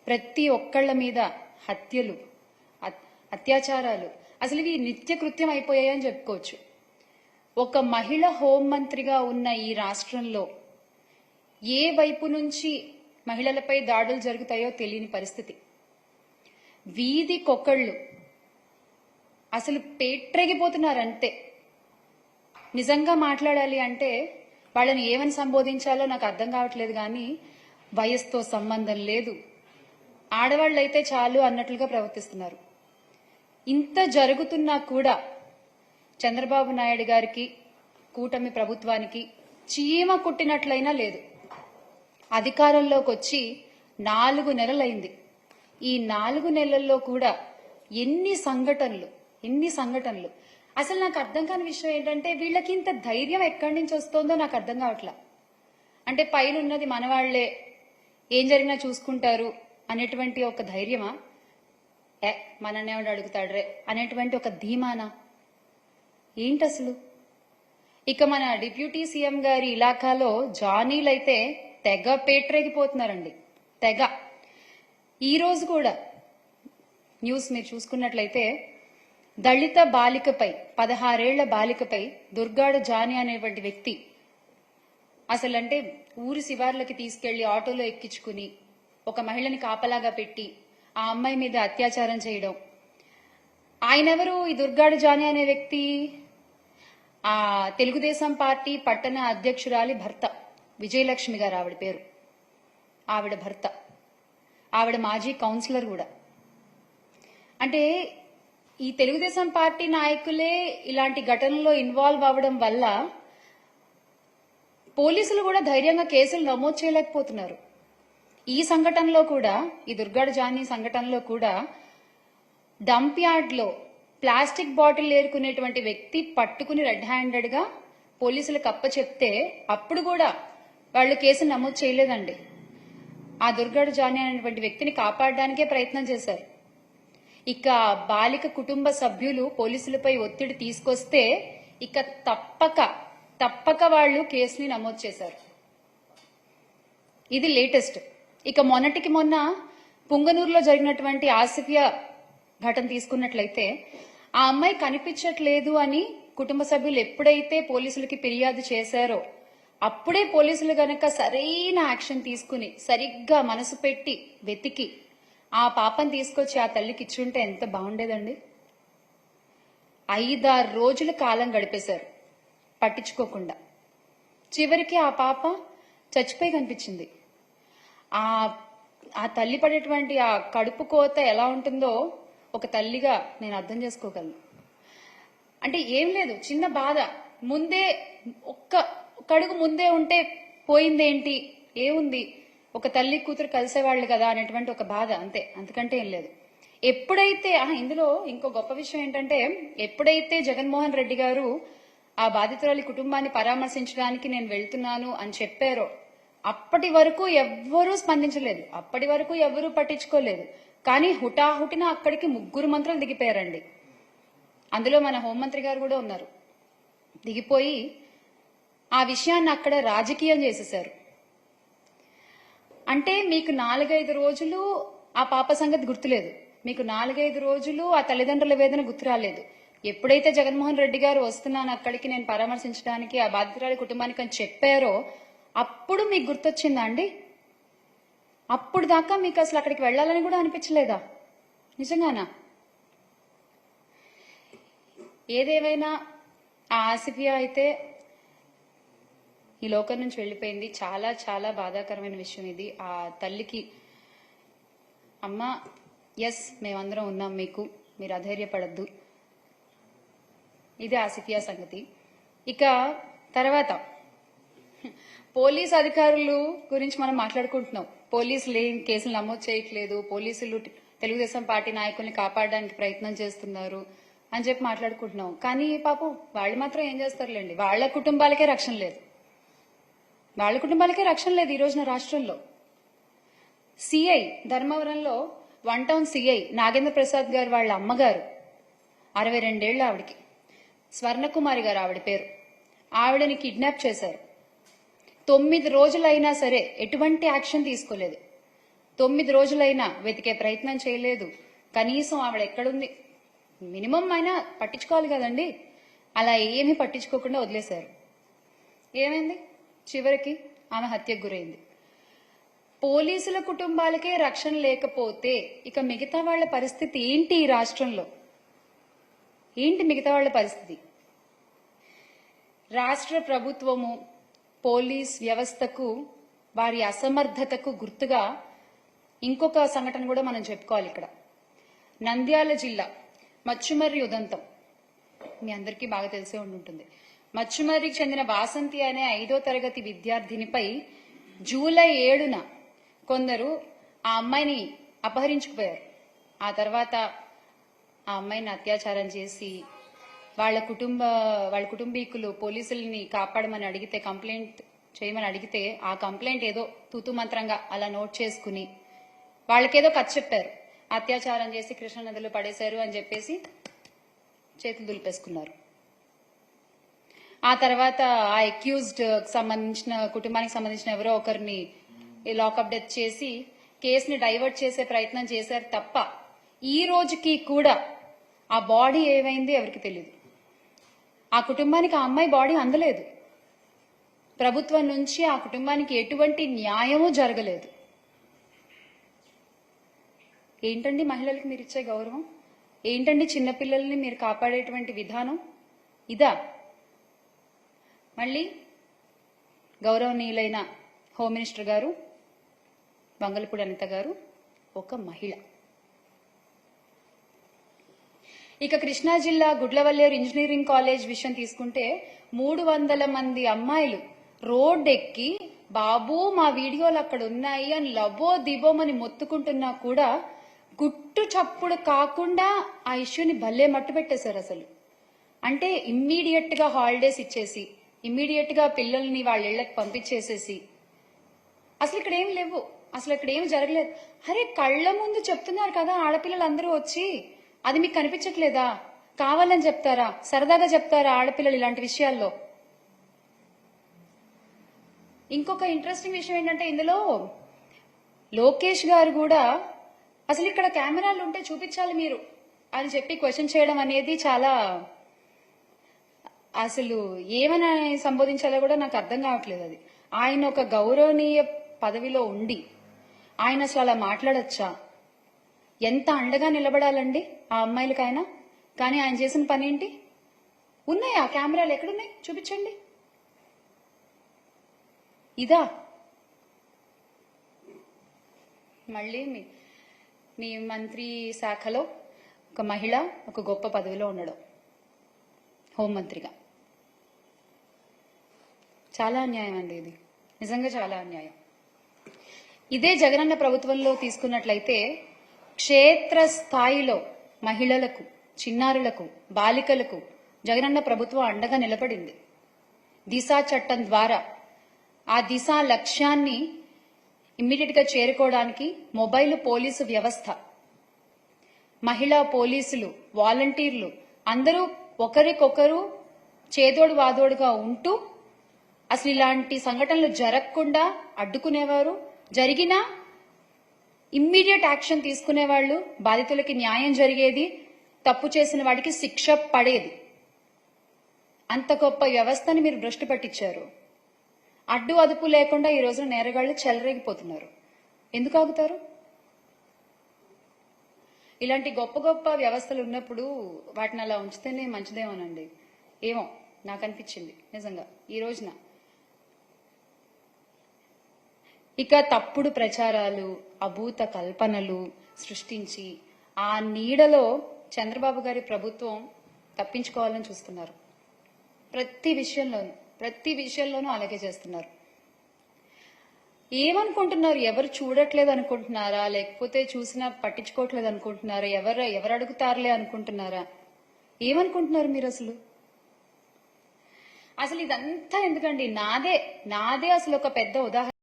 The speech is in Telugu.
ప్రతి ఒక్కళ్ళ మీద హత్యలు, అత్యాచారాలు అసలు ఇవి నిత్య కృత్యం అయిపోయాయని చెప్పుకోవచ్చు. ఒక మహిళ హోంమంత్రిగా ఉన్న ఈ రాష్ట్రంలో ఏ వైపు నుంచి మహిళలపై దాడులు జరుగుతాయో తెలియని పరిస్థితి. వీధికొకళ్ళు అసలు పేట్రెగిపోతున్నారంతే. నిజంగా మాట్లాడాలి అంటే వాళ్ళని ఏమని సంబోధించాలో నాకు అర్థం కావట్లేదు. కానీ వయసుతో సంబంధం లేదు, ఆడవాళ్ళైతే చాలు అన్నట్లుగా ప్రవర్తిస్తున్నారు. ఇంత జరుగుతున్నా కూడా చంద్రబాబు నాయుడు గారికి, కూటమి ప్రభుత్వానికి చీమ కుట్టినట్లయినా లేదు. అధికారంలోకి వచ్చి 4 నెలలైంది. ఈ 4 నెలల్లో కూడా ఎన్ని సంఘటనలు. అసలు నాకు అర్థం కాని విషయం ఏంటంటే వీళ్ళకి ఇంత ధైర్యం ఎక్కడి నుంచి వస్తుందో నాకు అర్థం కావట్లా. అంటే పైన ఉన్నది మనవాళ్లే, ఏం జరిగినా చూసుకుంటారు అనేటువంటి ఒక ధైర్యమా, మననే అడుగుతాడ్రే అనేటువంటి ఒక ధీమానా ఏంటి అసలు? ఇక మన డిప్యూటీ సీఎం గారి ఇలాకాలో జానీలైతే తెగ పేట్రేగిపోతున్నారండి, తెగ. ఈ రోజు కూడా న్యూస్ మీరు చూసుకున్నట్లయితే దళిత బాలికపై, 16 ఏళ్ల బాలికపై దుర్గాడ జానీ అనేటువంటి వ్యక్తి అసలంటే ఊరి శివార్లకి తీసుకెళ్లి ఆటోలో ఎక్కించుకుని ఒక మహిళని కాపలాగా పెట్టి ఆ అమ్మాయి మీద అత్యాచారం చేయడం. ఆయనెవరు? ఈ దుర్గాడ జానీ అనే వ్యక్తి ఆ తెలుగుదేశం పార్టీ పట్టణ అధ్యక్షురాలి భర్త, విజయలక్ష్మి గారు ఆవిడ పేరు. ఆవిడ భర్త, ఆవిడ మాజీ కౌన్సిలర్ కూడా. అంటే ఈ తెలుగుదేశం పార్టీ నాయకులే ఇలాంటి ఘటనలో ఇన్వాల్వ్ అవ్వడం వల్ల పోలీసులు కూడా ధైర్యంగా కేసులు నమోదు చేయలేకపోతున్నారు. ఈ సంఘటనలో కూడా, ఈ దుర్గాడ జానీ సంఘటనలో కూడా డంప్ యార్డ్ లో ప్లాస్టిక్ బాటిల్ ఏరుకునేటువంటి వ్యక్తి పట్టుకుని రెడ్ హ్యాండెడ్ గా పోలీసులకు అప్పచెప్తే అప్పుడు కూడా వాళ్ళు కేసు నమోదు చేయలేదండి. ఆ దుర్గాడ జానీ అనేటువంటి వ్యక్తిని కాపాడడానికే ప్రయత్నం చేశారు. ఇక బాలిక కుటుంబ సభ్యులు పోలీసులపై ఒత్తిడి తీసుకొస్తే ఇక తప్పక వాళ్ళు కేసుని నమోదు చేశారు. ఇది లేటెస్ట్. ఇక మొన్నటికి మొన్న పుంగనూరులో జరిగినటువంటి ఆసిఫియా ఘటన తీసుకున్నట్లయితే ఆ అమ్మాయి కనిపించట్లేదు అని కుటుంబ సభ్యులు ఎప్పుడైతే పోలీసులకి ఫిర్యాదు చేశారో అప్పుడే పోలీసులు గనక సరైన యాక్షన్ తీసుకుని సరిగ్గా మనసు పెట్టి వెతికి ఆ పాపని తీసుకొచ్చి ఆ తల్లికి ఇచ్చుంటే ఎంత బాగుండేదండి. 5-6 రోజుల కాలం గడిపేశారు పట్టించుకోకుండా. చివరికి ఆ పాప చచ్చిపోయి కనిపించింది. ఆ తల్లి పడేటువంటి ఆ కడుపు కోత ఎలా ఉంటుందో ఒక తల్లిగా నేను అర్థం చేసుకోగలను. అంటే ఏం లేదు, చిన్న బాధ. ముందే ఒక్క అడుగు ముందే ఉంటే పోయిందేంటి, ఏముంది, ఒక తల్లి కూతురు కలిసేవాళ్లు కదా అనేటువంటి ఒక బాధ, అంతే, అంతకంటే ఏం లేదు. ఎప్పుడైతే ఇందులో ఇంకో గొప్ప విషయం ఏంటంటే ఎప్పుడైతే జగన్మోహన్ రెడ్డి గారు ఆ బాధితురాలి కుటుంబాన్ని పరామర్శించడానికి నేను వెళ్తున్నాను అని చెప్పారో అప్పటి వరకు ఎవ్వరూ స్పందించలేదు, అప్పటి వరకు ఎవ్వరూ పట్టించుకోలేదు. కానీ హుటాహుటిన అక్కడికి 3 మంత్రులు దిగిపోయారండి. అందులో మన హోంమంత్రి గారు కూడా ఉన్నారు. దిగిపోయి ఆ విషయాన్ని అక్కడ రాజకీయం చేసేశారు. అంటే మీకు 4-5 రోజులు ఆ పాప సంగతి గుర్తులేదు, మీకు 4-5 రోజులు ఆ తల్లిదండ్రుల వేదన గుర్తు రాలేదు. ఎప్పుడైతే జగన్మోహన్ రెడ్డి గారు వస్తున్నాను అక్కడికి నేను పరామర్శించడానికి ఆ బాధితురాలి కుటుంబానికి అని చెప్పారో అప్పుడు మీకు గుర్తొచ్చిందా అండి? అప్పుడు దాకా మీకు అసలు అక్కడికి వెళ్లాలని కూడా అనిపించలేదా? నిజంగానా? ఏదేమైనా ఆ ఆసిఫియా అయితే ఈ లోకం నుంచి వెళ్లిపోయింది. చాలా చాలా బాధాకరమైన విషయం ఇది. ఆ తల్లికి అమ్మ, ఎస్ మేమందరం ఉన్నాం మీకు, మీరు అధైర్యపడద్దు. ఇది ఆసిఫియా సంగతి. ఇక తర్వాత పోలీస్ అధికారులు గురించి మనం మాట్లాడుకుంటున్నాం. పోలీసులు ఏం కేసులు నమోదు చేయట్లేదు, పోలీసులు తెలుగుదేశం పార్టీ నాయకుల్ని కాపాడడానికి ప్రయత్నం చేస్తున్నారు అని చెప్పి మాట్లాడుకుంటున్నాం. కానీ పాపం వాళ్ళు మాత్రం ఏం చేస్తారులేండి, వాళ్ళ కుటుంబాలకే రక్షణ లేదు, వాళ్ళ కుటుంబాలకే రక్షణ లేదు ఈ రోజున రాష్ట్రంలో. సిఐ ధర్మవరంలో 1 టౌన్ సిఐ నాగేంద్ర ప్రసాద్ గారు వాళ్ళ అమ్మగారు, 62 ఏళ్ల ఆవిడికి, స్వర్ణకుమారి గారు ఆవిడ పేరు, ఆవిడని కిడ్నాప్ చేశారు. 9 రోజులైనా సరే ఎటువంటి యాక్షన్ తీసుకోలేదు. 9 రోజులైనా వెతికే ప్రయత్నం చేయలేదు. కనీసం ఆవిడ ఎక్కడుంది మినిమం అయినా పట్టించుకోవాలి కదండి. అలా ఏమీ పట్టించుకోకుండా వదిలేశారు. ఏమైంది? చివరికి ఆమె హత్యకు గురైంది. పోలీసుల కుటుంబాలకే రక్షణ లేకపోతే ఇక మిగతా వాళ్ళ పరిస్థితి ఏంటి? ఈ రాష్ట్రంలో ఏంటి మిగతా వాళ్ళ పరిస్థితి? రాష్ట్ర ప్రభుత్వము పోలీస్ వ్యవస్థకు వారి అసమర్థతకు గుర్తుగా ఇంకొక సంఘటన కూడా మనం చెప్పుకోవాలి. ఇక్కడ నంద్యాల జిల్లా మచ్చుమర్రి ఉదంతం మీ అందరికీ బాగా తెలిసే ఉంటుంది. మచ్చుమర్రికి చెందిన వాసంతి అనే 5వ తరగతి విద్యార్థినిపై జూలై 7న కొందరు ఆ అమ్మాయిని అపహరించుకుపోయారు. ఆ తర్వాత ఆ అమ్మాయిని అత్యాచారం చేసి వాళ్ళ కుటుంబీకులు పోలీసుల్ని కాపాడమని అడిగితే, కంప్లైంట్ చేయమని అడిగితే, ఆ కంప్లైంట్ ఏదో తూతు మంత్రంగా అలా నోట్ చేసుకుని వాళ్ళకేదో కథ చెప్పారు. అత్యాచారం చేసి కృష్ణానదిలో పడేశారు అని చెప్పేసి చేతులు దులిపేసుకున్నారు. ఆ తర్వాత ఆ అక్యూజ్డ్ సంబంధించిన కుటుంబానికి సంబంధించిన ఎవరో ఒకరిని లాకప్ డెత్ చేసి కేసుని డైవర్ట్ చేసే ప్రయత్నం చేశారు తప్ప ఈ రోజుకి కూడా ఆ బాడీ ఏమైంది ఎవరికి తెలియదు. ఆ కుటుంబానికి ఆ అమ్మాయి బాడీ అందలేదు. ప్రభుత్వం నుంచి ఆ కుటుంబానికి ఎటువంటి న్యాయమూ జరగలేదు. ఏంటండి మహిళలకు మీరు ఇచ్చే గౌరవం? ఏంటండి చిన్నపిల్లల్ని మీరు కాపాడేటువంటి విధానం? ఇదా? మళ్ళీ గౌరవనీయులైన హోమ్ మినిస్టర్ గారు వంగలపూడి అనిత గారు ఒక మహిళ. ఇక కృష్ణా జిల్లా గుడ్లవల్లేరు ఇంజనీరింగ్ కాలేజ్ విషయం తీసుకుంటే 300 మంది అమ్మాయిలు రోడ్డెక్కి బాబు మా వీడియోలు అక్కడ ఉన్నాయి అని లబో దిబోమని మొత్తుకుంటున్నా కూడా గుట్టు చప్పుడు కాకుండా ఆ ఇష్యూని భలే మట్టు పెట్టేశారు. అసలు అంటే ఇమ్మీడియట్ గా హాలిడేస్ ఇచ్చేసి, ఇమ్మీడియట్ గా పిల్లల్ని వాళ్ళ ఇళ్లకు పంపించేసేసి, అసలు ఇక్కడ ఏం లేవు, అసలు ఇక్కడ ఏం జరగలేదు. అరే కళ్ళ ముందు చెప్తున్నారు కదా ఆడపిల్లలందరూ వచ్చి, అది మీకు కనిపించట్లేదా? కావాలని చెప్తారా? సరదాగా చెప్తారా ఆడపిల్లలు ఇలాంటి విషయాల్లో? ఇంకొక ఇంట్రెస్టింగ్ విషయం ఏంటంటే ఇందులో లోకేష్ గారు కూడా అసలు ఇక్కడ కెమెరాలు ఉంటే చూపించాలి మీరు అని చెప్పి క్వశ్చన్ చేయడం అనేది చాలా, అసలు ఏమని సంబోధించాలో కూడా నాకు అర్థం కావట్లేదు. అది ఆయన ఒక గౌరవనీయ పదవిలో ఉండి ఆయన అసలు అలా మాట్లాడచ్చా? ఎంత అండగా నిలబడాలండి ఆ అమ్మాయిలకైనా. కానీ ఆయన చేసిన పని ఏంటి? ఉన్నాయా కెమెరాలు? ఎక్కడున్నాయి? చూపించండి. ఇదా? మళ్ళీ మీ మంత్రి శాఖలో ఒక మహిళ ఒక గొప్ప పదవిలో ఉండడం, హోంమంత్రిగా. చాలా అన్యాయం అండి ఇది, నిజంగా చాలా అన్యాయం. ఇదే జగనన్న ప్రభుత్వంలో తీసుకున్నట్లయితే క్షేత్ర స్థాయిలో మహిళలకు, చిన్నారులకు, బాలికలకు జగనన్న ప్రభుత్వం అండగా నిలబడింది. దిశ చట్టం ద్వారా ఆ దిశ లక్ష్యాన్ని ఇమ్మీడియట్ గా చేరుకోవడానికి మొబైల్ పోలీసు వ్యవస్థ, మహిళా పోలీసులు, వాలంటీర్లు అందరూ ఒకరికొకరు చేదోడు వాదోడుగా ఉంటూ అసలు ఇలాంటి సంఘటనలు జరగకుండా అడ్డుకునేవారు. జరిగినా ఇమ్మీడియట్ యాక్షన్ తీసుకునేవాళ్లు. బాధితులకి న్యాయం జరిగేది, తప్పు చేసిన వాడికి శిక్ష పడేది. అంత గొప్ప వ్యవస్థని మీరు భ్రష్టు పట్టించారు. అడ్డు అదుపు లేకుండా ఈ రోజున నేరగాళ్లు చెలరేగిపోతున్నారు. ఎందుకు ఆగుతారు? ఇలాంటి గొప్ప గొప్ప వ్యవస్థలు ఉన్నప్పుడు వాటిని అలా ఉంచితేనే మంచిదేమోనండి. ఏమో నాకు అనిపించింది నిజంగా ఈ రోజున. ఇక తప్పుడు ప్రచారాలు, అభూత కల్పనలు సృష్టించి ఆ నీడలో చంద్రబాబు గారి ప్రభుత్వం తప్పించుకోవాలని చూస్తున్నారు. ప్రతి విషయంలోనూ అలాగే చేస్తున్నారు. ఏమనుకుంటున్నారు? ఎవరు చూడట్లేదు అనుకుంటున్నారా? లేకపోతే చూసినా పట్టించుకోవట్లేదు అనుకుంటున్నారా? ఎవరు అడుగుతారులే అనుకుంటున్నారా? ఏమనుకుంటున్నారు మీరు? అసలు ఇదంతా ఎందుకండి? నాదే అసలు ఒక పెద్ద ఉదాహరణ.